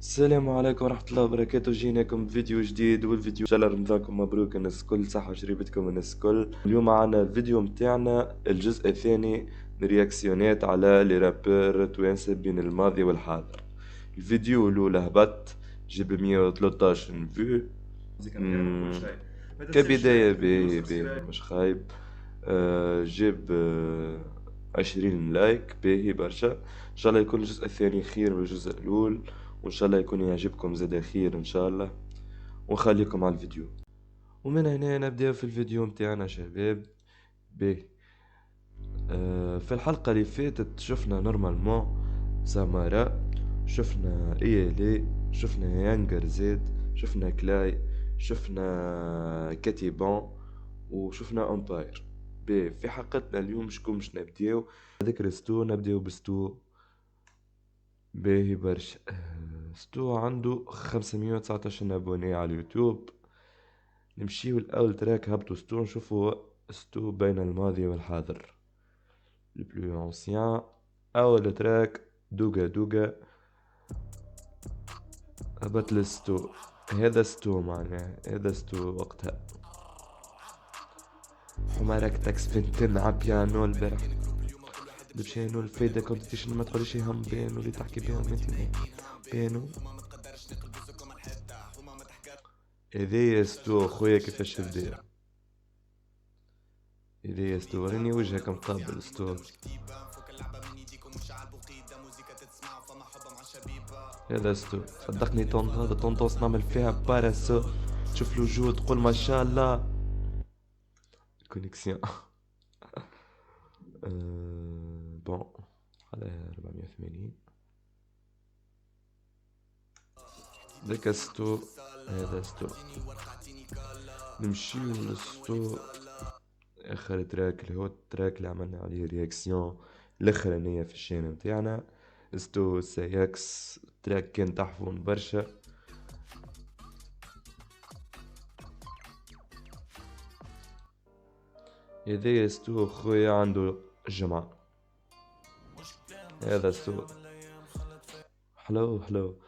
السلام عليكم ورحمة الله وبركاته. جيناكم بفيديو جديد، والفيديو إن شاء الله رمضانكم مبروك الناس الكل، صحة وشريبتكم الناس الكل. اليوم معنا الفيديو متاعنا الجزء الثاني من رياكسيونات على لي رابور توانسة بين الماضي والحاضر. الفيديو الأول هبط جيب 113 فيو. كبداية باهي مش خايب. جيب 20 لايك، باهي برشا. ان شاء الله يكون الجزء الثاني خير من الجزء الاول، وان شاء الله يكون يعجبكم زاد خير ان شاء الله. ونخليكم على الفيديو، ومن هنا نبدأ في الفيديو متاعنا شباب. باهي. في الحلقة اللي فاتت شفنا نورمالمون سامارا، شفنا ايالي، شفنا يانجر زيد، شفنا كلاي، شفنا كاتيبان، وشفنا امباير. في حلقتنا اليوم شكون باش نبداو؟ ذكر ستو، نبداو بستو. باهي برشا. ستو عنده 519 ابوني على اليوتيوب. نمشيو الاول تراك هبطو ستو، نشوفو ستو بين الماضي والحاضر. البلو انسيان اول تراك دوغا دوغا هبط لستو. هذا ستو معناه، هذا ستو وقتها. حمارك تاكس بنتن عبيانو البارح بشانو الفايدة كومبيتيشن، ما تقوليش هم بيانو اللي تحكي بيهم انت بيانو. هذايا ستو خويا كيفاش بدا. هذايا ستو، وريني وجهك مقابل ستو. هذا ستو صدقني، هذا طونطوس نعمل فيها باراسو، تشوف له جو تقول ما شاء الله. كونيكسيون. بون على 480. ذاك ستو، هذا ستو. نمشيو للستو اخر تراك اللي هو التراك اللي عملنا عليه رياكسيون الاخرانية في الشانل متاعنا. ستو سايكس، تراك كان تحفون برشا. هذايا ستو خويا عنده جمعة. هذا ستو حلو حلو.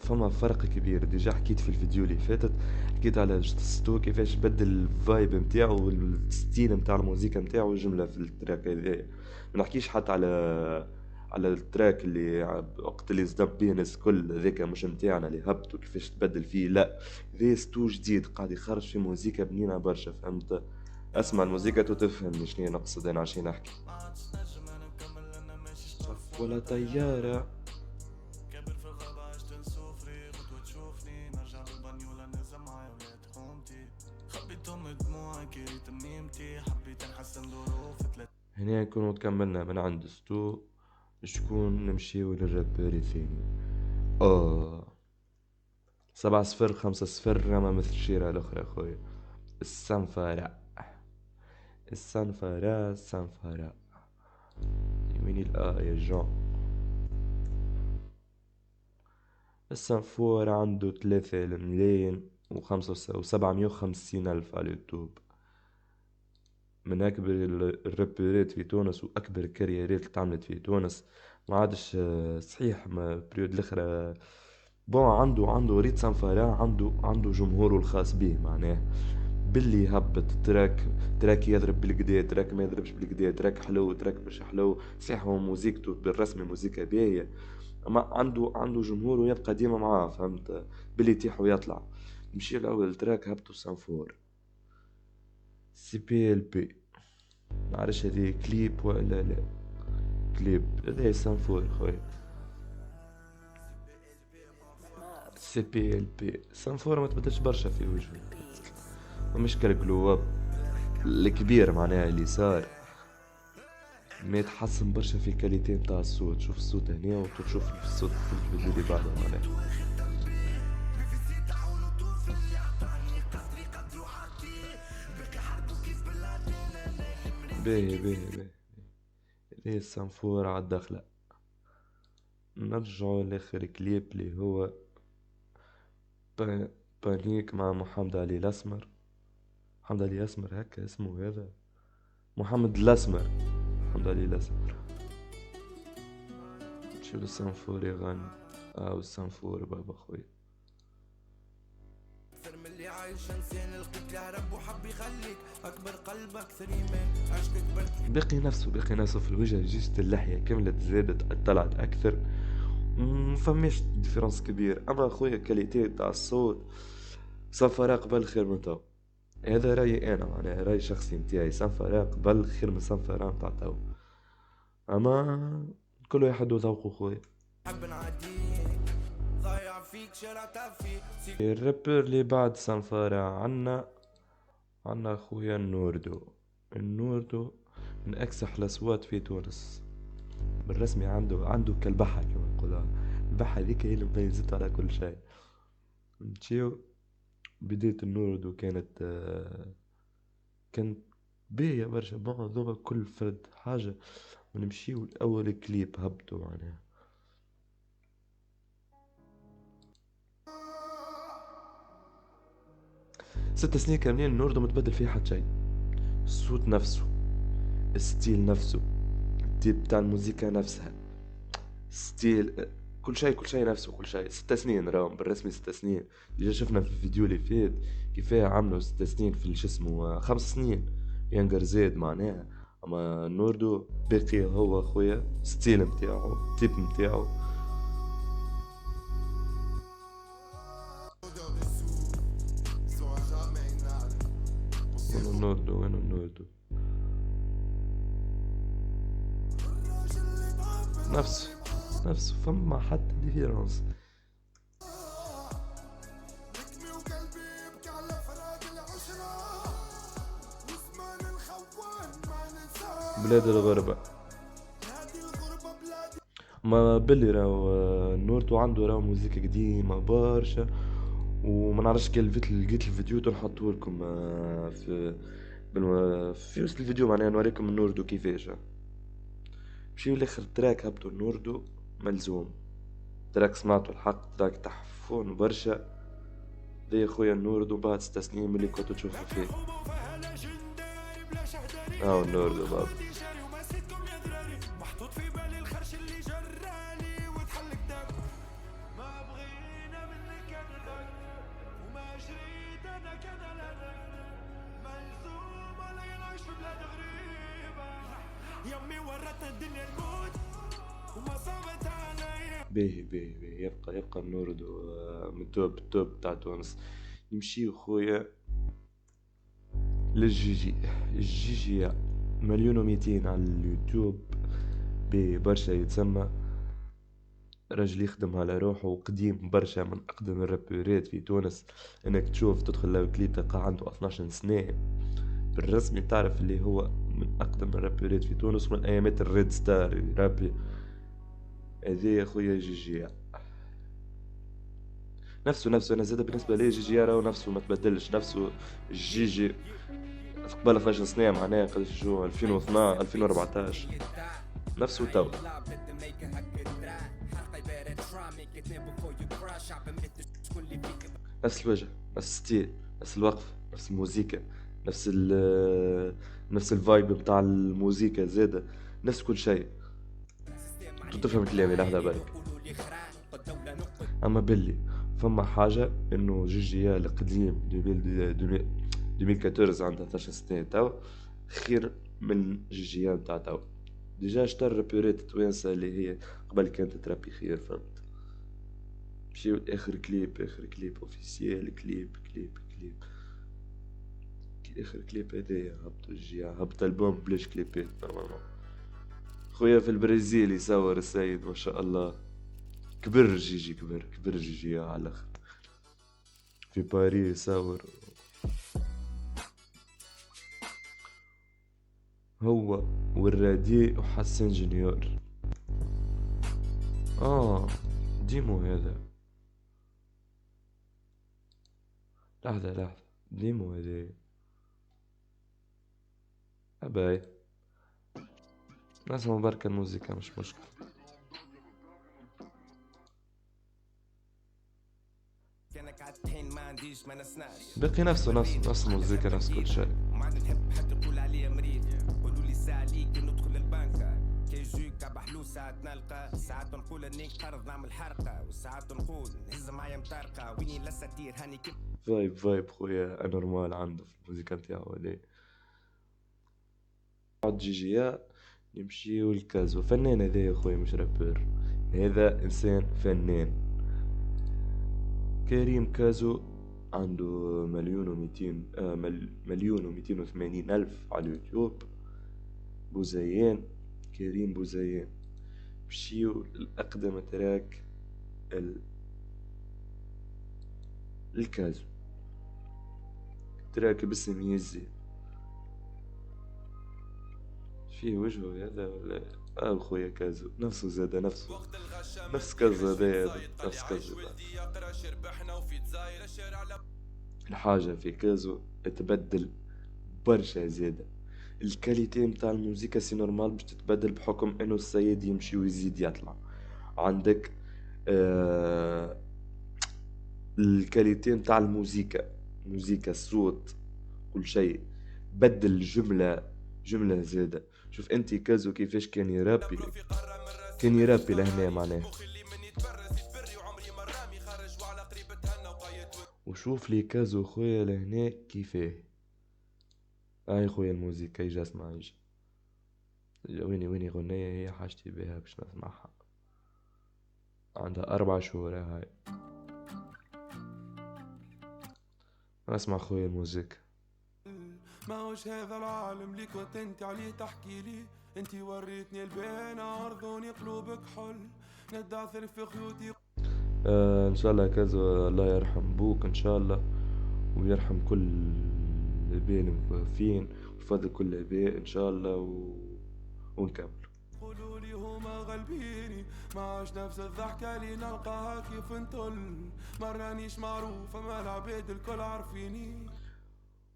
فما فرق كبير. ديجا حكيت في الفيديو اللي فاتت، حكيت على ستو كيفاش بدل الفايب نتاعو والستيل نتاع الموسيقى نتاعو جملة في التراك هذايا. ما نحكيش حتى على التراك اللي وقت اللي صدب بيه الناس الكل، هذاك مش نتاعنا اللي هبط وكيفاش تبدل فيه. لا، ذي ستو جديد قاعد يخرج في موسيقى بنينة برشا، فهمت؟ اسمع الموسيقى تفهم شنو نقصد انا عشان نحكي. صف ولا طيارة. هنا نكونوا كملنا من عند ستو. شكون نمشيو للرابر الثاني؟ اوه 7-0 5-0، ما مثل الشيرة الاخرى خويا. السنفرة، السنفرة. وين يا جون؟ السنفور عنده 3,000,000 و750,000 على اليوتيوب. من أكبر الرابرات في تونس وأكبر الكاريرات اللي تعملت في تونس. ما عادش صحيح، ما بريود الأخرى. بون عنده ريت سانفارا، عنده جمهوره الخاص به معناه. باللي هبط تراك يضرب بالقدا، تراك ما يضربش بالقدا، تراك حلو، تراك مش حلو. صحيح هو موزيكته بالرسمي موزيكا باهية، اما عنده جمهور ويبقى ديما معاه، فهمت؟ باللي يطيح ويطلع. نمشي الاول تراك هبطو سانفور سي بي ال بي. معرفش هذه كليب ولا لا. كليب هذا سانفور خويا. سي بي ال بي سانفور ما تبدلش برشا في وجهه، ومش كالجلو اب الكبير معناها اللي صار. ما يتحسن برشا في الكاليتي نتاع الصوت. شوف الصوت هنا وتشوف الصوت في الفيديو اللي بعده معناها. باهي هذه السنفور عالدخلة. نرجعو لاخر كليب اللي هو بانيك مع محمد علي الاسمر. محمد علي الاسمر هكا اسمه هذا، محمد الاسمر، محمد علي الاسمر. شوف السنفور يغني. والسنفور بابا خويا. اكثر من اللي عايش انسان القيك الهرب وحب يخليك اكبر قلب اكثر ايمان عشقك بقي نفسه في الوجه، جيجة اللحية كملت زادت طلعت اكثر، مفماش ديفيرونس كبير. اما خويا كاليتي تاع الصوت سنفرة قبل خير من تو، هذا رأيي انا، معناها رأي شخصي نتاعي، سنفرة قبل خير من سنفرة نتاع تو، اما كل واحد وذوقه خويا. حب نعديك ضايع فيك شرعتها فيك الرابر اللي بعد سنفرة عنا خويا النوردو من اكسح الاصوات في تونس بالرسمي، عنده كالبحة كما نقولها، البحة ذيك هي اللي مميزته على كل شيء. نمشيو بداية النوردو كانت باهية برشا، معظمها كل فرد حاجة، ونمشيو لأول كليب هبطو معناها. 6 سنين كاملين النوردو متبدل فيه حتى شي، الصوت نفسه، الستيل نفسه، التيب بتاع الموسيقى نفسها، ستيل، كل شيء نفسه، كل شيء. 6 سنين راهم بالرسمي، 6 سنين. اللي شفنا في الفيديو اللي فات كيفاه عملوا 6 سنين في شو اسمه 5 سنين ينقر زاد معناها. اما نوردو باقي هو خويا، ستيل متاعو، تيب متاعو. وين النوردو نفسه فما حتى ديفيرونس. بلاد الغربة ما بلي راهو نوردو عنده راهو موزيكا قديمة برشا، وما نعرفش كيف لقيت الفيديو نحطوه لكم في وسط الفيديو معناها نوريكم النوردو كيفاش. مشيو لاخر تراك هبطوا النوردو ملزوم، تراك سمعتوا الحق، تراك تحفون برشا. دي خويا النوردو بعد 6 سنين ملي كنتو تشوفوا فيه. النوردو بابا يمي ورتنا الدنيا الموت وما صابت عليا. باهي يبقى النوردو من التوب تاع تونس. يمشي خويا الجيجي 1,200,000 على اليوتيوب، برشا يتسمى، راجل يخدم على روحه وقديم برشا، من اقدم الرابورات في تونس. انك تشوف تدخل له كليب تلقى عنده 12 سنة بالرسمي، تعرف اللي هو من اقدم الرابورات في تونس، من ايامات الريد ستار رابي. هذا يا خويا جيجي نفسه انا زاد بالنسبه لي جيجي راهو نفسه ما تبدلش، نفسه جيجي قبل 12 سنه معناها قداش جو 2012 2014 نفسه تو. نفس الوجه، نفس الستيل، نفس الوقف، نفس الموسيقى، نفس الفايب بتاع الموسيقى زاده، نفس كل شيء. تفهم كلامي لحظه بالك. اما باللي فما حاجه انه جيجي القديم 2014 عنده 12 سنه تو خير من جيجي نتاع تو. ديجا اشتر رابورات توانسه اللي هي قبل كانت ترابي خير، فهمت. مشيو اخر كليب اوفيسيال، كليب اخر كليب هذايا هبط جيجي، هبط البوم بلاش كليبات نورمالمون. خويا في البرازيل يصور السيد ما شاء الله، كبر جيجي على الاخر. في باريس يصور هو والرادي وحسن جونيور. ديمو هذا، لحظة ديمو هذا أباي نسمع بركة الموسيقى مش مشكلة. بقي نفس الموسيقى، نفس كل شيء. ساعات نلقى ساعات نقول اني قرض نعمل حرقة وساعات نقول نهز معايا مطرقة ويني للستير هاني كيف فايب خويا انورمال عنده في الموسيقى نتاعو هادي. بعد جيجيا نمشيو لكازو، فنان هذا يا خويا مش رابر، هذا انسان فنان. كريم كازو عنده مليون وميتين مليون وميتين وثمانين ألف على اليوتيوب. بوزيان، كريم بوزيان. مشيو الأقدم تراك الكازو، تراك باسم يزي. فيه وجهه هذا ولا خويا كازو نفسه زاد نفسه، نفس كازو هذا، نفس كازو هذا. الحاجة في كازو تبدل برشا زيادة، الكاليتي متاع الموسيقى سي نورمال باش تتبدل بحكم انه السيد يمشي ويزيد يطلع. عندك الكاليتي متاع الموسيقى، الصوت، كل شيء بدل جملة زيادة. شوف انت كازو كيفاش كان يرابي لهنا معناه. وشوف لي كازو خويا لهنا كيفاه. هاي خويا الموسيقى يجي اسمع يجي. ويني غنية هي حاجتي بها باش نسمعها، عندها 4 شهور هاي. اسمع خويا الموسيقى. ما هوش هذا العالم اللي كنت انت عليه تحكي لي، انت وريتني البين عرضوني قلوبك حل ندعثر في خيوطي. ان شاء الله كازو الله يرحم بوك ان شاء الله، ويرحم كل الاباء المتوفين ويفضل كل الاباء ان شاء الله ونكمل. قولوا لي هما غالبيني ما عاش نفس الضحكة اللي نلقاها كيف نطل، ما رانيش معروف اما العباد الكل عارفيني.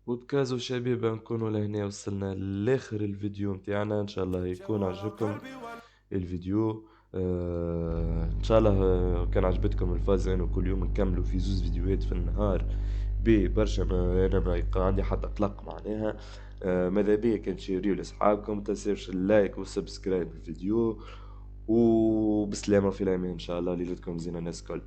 وبكازو شبيبة نكونوا لهنا وصلنا لاخر الفيديو متاعنا. ان شاء الله يكون عجبكم الفيديو. ان شاء الله كان عجبتكم الفازين، وكل يوم نكملوا في 2 فيديوهات في النهار برشا. انا ما يبقى عندي حتى قلق معناها. ماذا بيا كان تشيريو لاصحابكم، متنساوش اللايك والسبسكرايب الفيديو. وبسلامة في الامان ان شاء الله، ليلتكم زينة الناس كل.